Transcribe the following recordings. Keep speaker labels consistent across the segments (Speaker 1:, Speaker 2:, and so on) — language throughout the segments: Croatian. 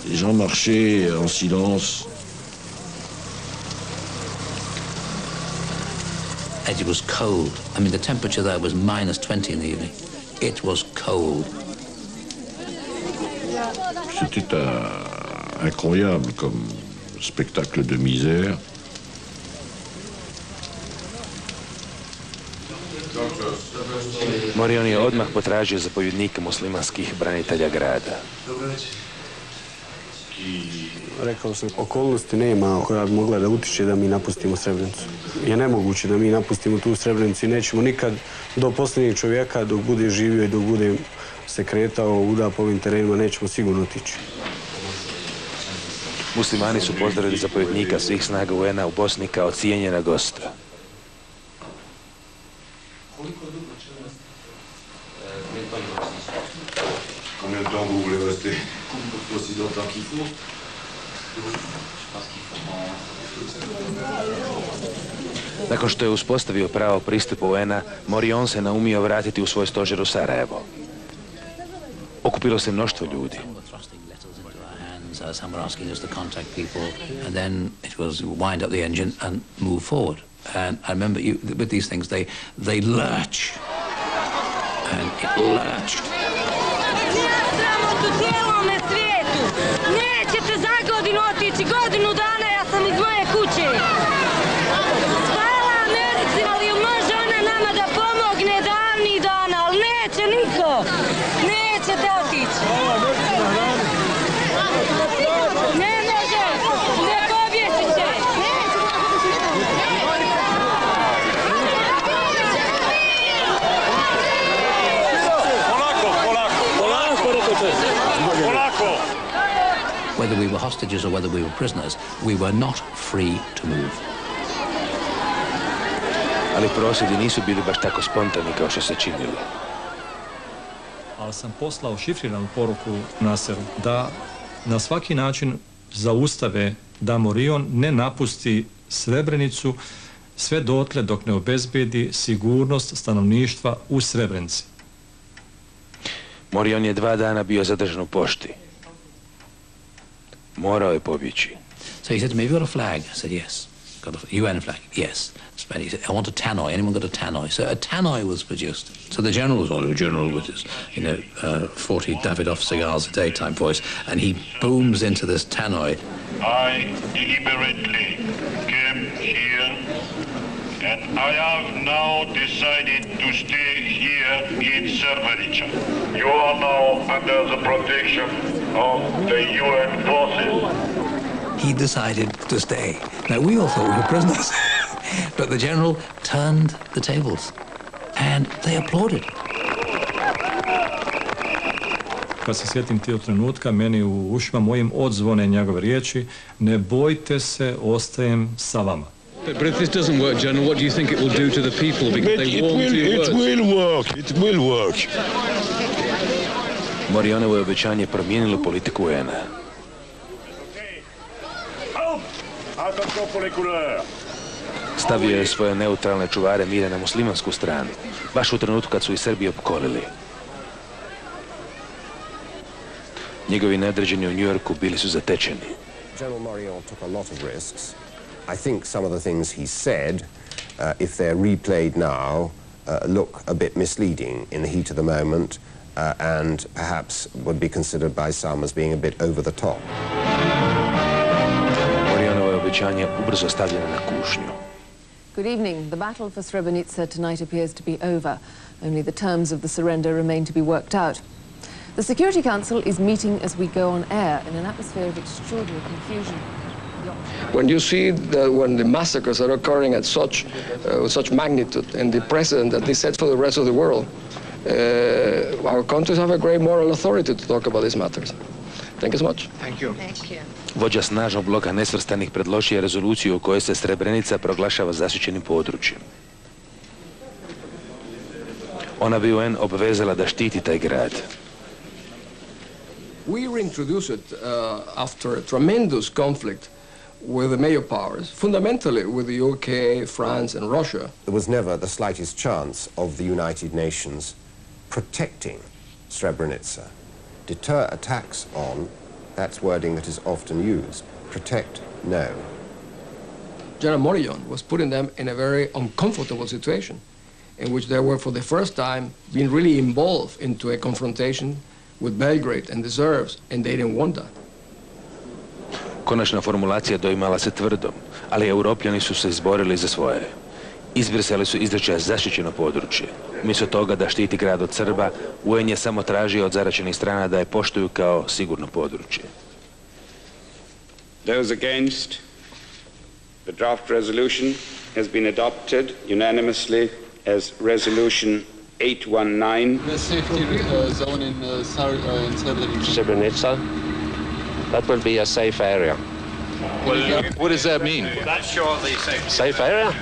Speaker 1: Les gens marchaient en silence.
Speaker 2: It was cold. I mean, the temperature there was -20 in the evening. It was cold.
Speaker 1: C'était incroyable comme spectacle de misère.
Speaker 3: Morion je odmah potražio zapovjednika muslimanskih branitelja grada.
Speaker 4: Rekao sam, okolnosti nema koja bi mogla da utiče da mi napustimo Srebrenicu. Je nemoguće da mi napustimo tu Srebrenicu i nećemo nikad do posljednjeg čovjeka, dok bude živio i dok bude se kretao uda po ovim terenima, nećemo sigurno otići.
Speaker 3: Muslimani su pozdravili zapovjednika svih snaga UN-a u Bosni kao cijenjena gosta.
Speaker 1: Combien de temps vous voulez rester? Aussi longtemps qu'il faut.
Speaker 3: Nakon što je uspostavio pravo pristupa UN-a, Morion se naumio vratiti u svoj stožer u Sarajevo. Okupilo se mnoštvo ljudi.
Speaker 2: Some were asking us to contact people, and then it was wind up the engine and move forward. And I remember with these things, they lurch, and it lurched.
Speaker 5: Nećete za godinu otići, godinu dana ja sam iz moje kuće. Hvala Americi, ali može ona nama da pomogne davnih dana, ali neće niko. Nećete otići. Ne može, ne pobjeći će.
Speaker 2: Whether we were hostages or whether we were prisoners, we were not free to move.
Speaker 3: Ali prosvjedi nisu bili baš tako spontani kao što se činilo.
Speaker 6: Ali sam poslao šifriranu poruku Naseru da na svaki način zaustave da Morion ne napusti Srebrenicu sve dotle dok ne obezbedi sigurnost stanovništva u Srebrenici.
Speaker 3: Morion je 2 dana bio zadržan u pošti. Morao je pobjeći.
Speaker 2: So he said to me, have you got a flag? I said, yes. Got a UN flag? Yes. He said, I want a tannoy. Anyone got a tannoy? So a tannoy was produced. So the general was on, a general with his, 40 Davidoff cigars a day type voice, and he booms into this tannoy.
Speaker 7: I deliberately came here, and I have now decided to stay here in Srebrenica. You are now under the protection of the UN forces.
Speaker 2: He decided to stay. Now, we all thought we were prisoners. But the general turned the tables, and they applauded.
Speaker 6: Kad se sjetim tog trenutka, meni u ušima mojim odzvone njegove riječi: ne bojte se, ostajem sa vama.
Speaker 8: But if this doesn't work, General, what do you think it will do to the people? Because they warm to your words.
Speaker 1: It will work.
Speaker 3: Morionovo je obećanje promijenilo politiku UN-a. Stavio je svoje neutralne čuvare mira na muslimansku stranu, baš u trenutku kad su i Srbiju opkolili. Njegovi nadređeni u Njujorku bili su zatečeni.
Speaker 9: General Morion took a lot of risks. I think some of the things he said, if they're replayed now, look a bit misleading in the heat of the moment and perhaps would be considered by some as being a bit over the top.
Speaker 3: Morionovo je obećanje ubrzo stavljeno na kušnju.
Speaker 10: Good evening. The battle for Srebrenica tonight appears to be over. Only the terms of the surrender remain to be worked out. The Security Council is meeting as we go on air in an atmosphere of extraordinary confusion.
Speaker 11: When you see when the massacres are occurring at such magnitude, and the precedent that this sets for the rest of the world, our countries have a great moral authority to talk about these matters. Thank you so much.
Speaker 8: Thank you.
Speaker 10: Thank you.
Speaker 3: Vođa snažnog bloka nesvrstanih predložio je rezoluciju u kojoj se Srebrenica proglašava zaštićenim područjem. Ona bi UN obvezala da štiti taj grad.
Speaker 11: We reintroduced it after a tremendous conflict with the major powers, fundamentally with the UK, France and Russia.
Speaker 9: There was never the slightest chance of the United Nations protecting Srebrenica, deter attacks on That's wording that is often used. Protect, no.
Speaker 11: General Morion was putting them in a very uncomfortable situation in which they were for the first time being really involved into a confrontation with Belgrade and the Serbs, and they didn't want that.
Speaker 3: Konačna formulacija doimala se tvrdom, ali Europljani su se izborili za svoje. Izbrisali su izričaj zaštićeno područje. Umjesto toga da štiti grad od Srba, UN je samo tražio od zaraćenih strana da je poštuju kao sigurno područje.
Speaker 12: Those against, the draft resolution has been adopted unanimously as resolution 819.
Speaker 13: The safety zone in
Speaker 14: Srebrenica, that will be a safe area.
Speaker 8: What does that mean?
Speaker 14: That's surely safe. Safe area?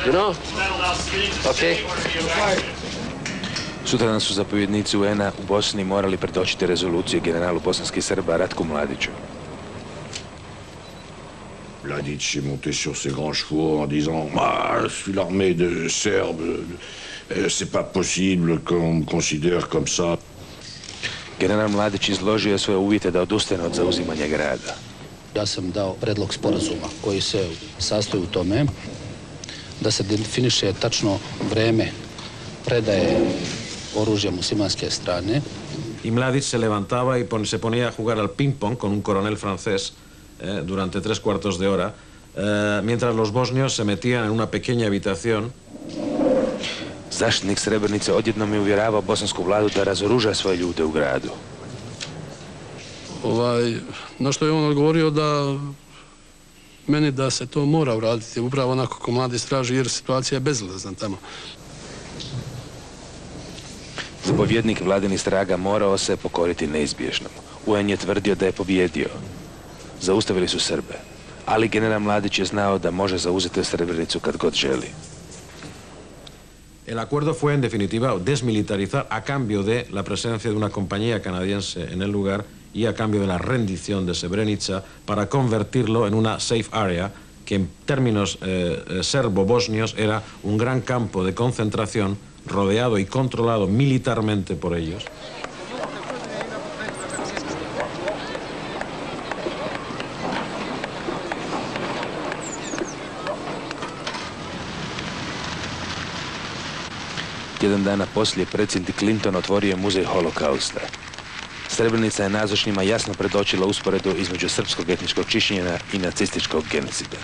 Speaker 14: You know? Okay.
Speaker 3: Sutradan su zapovjednici UN-a u Bosni morali predočiti rezoluciju generalu bosanskih Srba Ratku Mladiću.
Speaker 1: Mladić est monté sur ses grands chevaux en disant « je suis l'armée de Serbes, c'est pas possible qu'on me considère comme ça ».
Speaker 3: General Mladić izložio svoje uvjete da odustane od zauzimanja grada.
Speaker 2: Ja sam dao predlog sporazuma koji se sastoji u tome da se definiše tačno vreme predaje oružja muslimanske strane.
Speaker 15: Y Mladić se levantaba y se ponía a jugar al ping-pong con un coronel francés durante 3/4 de hora, mientras los bosnios se metían en una pequeña habitación.
Speaker 3: Zaštitnik Srebrenice odjednom je uvjeravao bosansku vladu da razoruža svoje ljude u gradu.
Speaker 16: Na što je on odgovorio da meni da se to mora uraditi upravo onako kako Mladić traži, jer situacija je bezizlazna tamo.
Speaker 3: Zapovjednik vladinih straga morao se pokoriti neizbježnom. UN je tvrdio da je pobjedio. Zaustavili su Srbe, ali general Mladić je znao da može zauzeti Srebrenicu kad god želi.
Speaker 15: El acuerdo fue en definitiva desmilitarizar a cambio de la presencia de una compañía canadiense en el lugar y a cambio de la rendición de Srebrenica para convertirlo en una safe area que en términos serbo-bosnios era un gran campo de concentración rodeado y controlado militarmente por ellos.
Speaker 3: Tjedan dana poslije predsjednik Clinton otvorio muzej holokausta. Srebrenica je nazočnima jasno predočila usporedu između srpskog etničkog čišćenja i nacističkog genocida.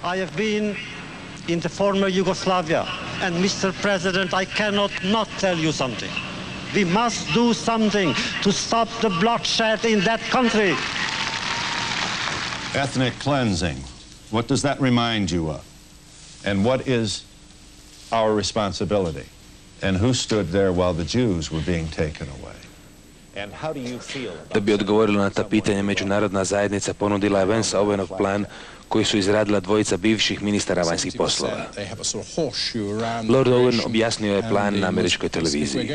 Speaker 17: I have been in the former Yugoslavia, and Mr. President, I cannot not tell you something. We must do something to stop the bloodshed in that country.
Speaker 18: Ethnic cleansing, what does that remind you of? And what is our responsibility? And who stood there while the Jews were being taken away? And how do you feel about...
Speaker 3: Da bi odgovorila na ta pitanja, međunarodna zajednica ponudila je Vance Owenov plan koji su izradila dvojica bivših ministara vanjskih poslova. Lord Owen objasnio je plan na američkoj televiziji.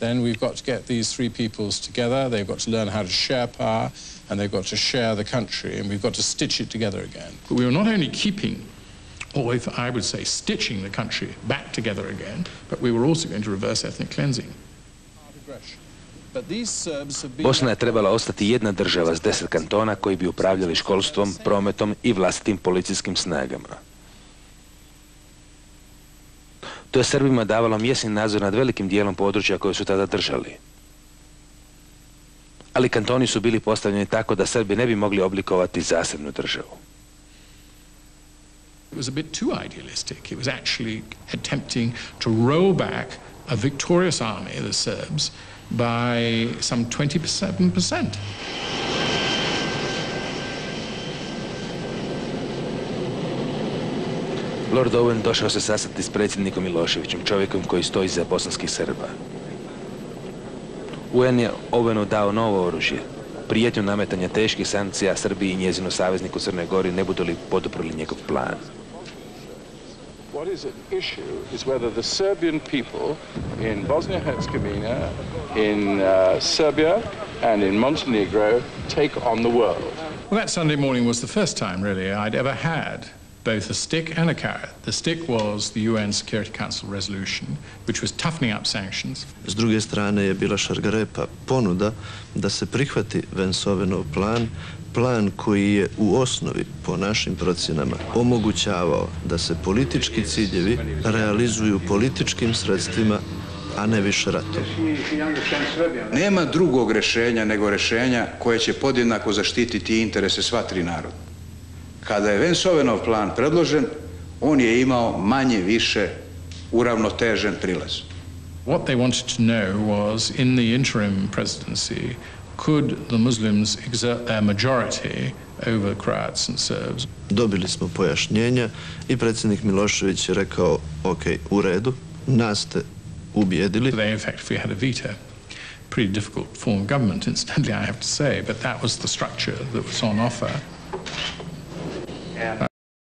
Speaker 19: Then we've got to get these three peoples together, they've got to learn how to share power, and they've got to share the country, and we've got to stitch it together again. But we were not only keeping, or if I would say stitching the country back together again, but we were also going to reverse ethnic cleansing.
Speaker 3: Bosna je trebala ostati jedna država s 10 kantona koji bi upravljali školstvom, prometom i vlastitim policijskim snagama. To je Srbima davalo mjesni nadzor nad velikim dijelom područja koje su tada držali. Ali kantoni su bili postavljeni tako da Srbi ne bi mogli oblikovati zasebnu državu.
Speaker 19: It was a bit too idealistic. It was actually attempting to roll back a victorious army, the Serbs, by some 27%.
Speaker 3: Lord Owen došao se sastati s predsjednikom Miloševićem, čovjekom koji stoji iza bosanskih Srba. UN je Owenu dao novo oružje, prijetnju nametanja teških sankcija Srbiji i njezinu savezniku Crnoj Gori ne budu li poduprli njegov plan.
Speaker 19: What is at issue is whether the Serbian people in Bosnia-Herzegovina, in Serbia and in Montenegro take on the world. Well, that Sunday morning was the first time, really, I'd ever had both a stick and a carrot. The stick was the UN Security Council resolution, which was toughening up sanctions.
Speaker 20: S druge strane je bila šargarepa ponuda da se prihvati Vance's plan, plan koji je u osnovi, po našim procjenama, omogućavao da se politički ciljevi realizuju političkim sredstvima, a ne više ratom.
Speaker 21: Nema drugog rješenja nego rješenja koje će podjednako zaštititi interese sva tri naroda. Kada je Vance's plan predložen, on je imao manje više uravnotežen prilaz.
Speaker 19: What they wanted to know was, in the interim presidency, could the Muslims exert their majority over Croats and Serbs?
Speaker 20: Dobili smo pojašnjenja i predsjednik Milošević je rekao, ok, u redu, nas ste ubijedili.
Speaker 19: They, in fact, if we had a veto, pretty difficult form of government, incidentally, I have to say, but that was the structure that was on offer.